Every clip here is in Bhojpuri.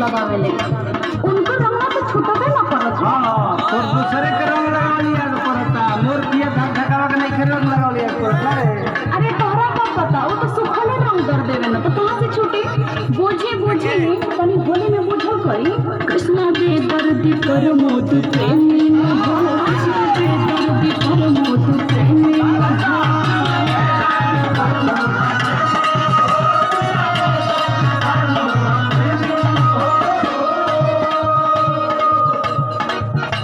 लगावे ले उनको रंगना तो छूटबे ना करत। हां तो दूसरे के रंग लगा लिया पड़ता मोर पिया धक्का के नहीं खे रंग लगा लिया पड़ता है। अरे तोहरा का पता वो तो सुखले रंग कर देवे ना तो कहां से छूटे। बोझे बोझे तनी होली में बुझल करी कृष्णा दे दर्द कर मोद प्रेमी न हो कृष्णा दे दर्द कर मोद प्रेमी न हो।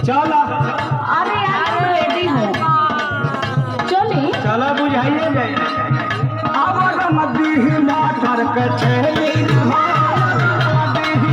चला अरे यार रेडी हो चले चला बुझाइए जाए अब मदी ही माटर के छेली मदी ही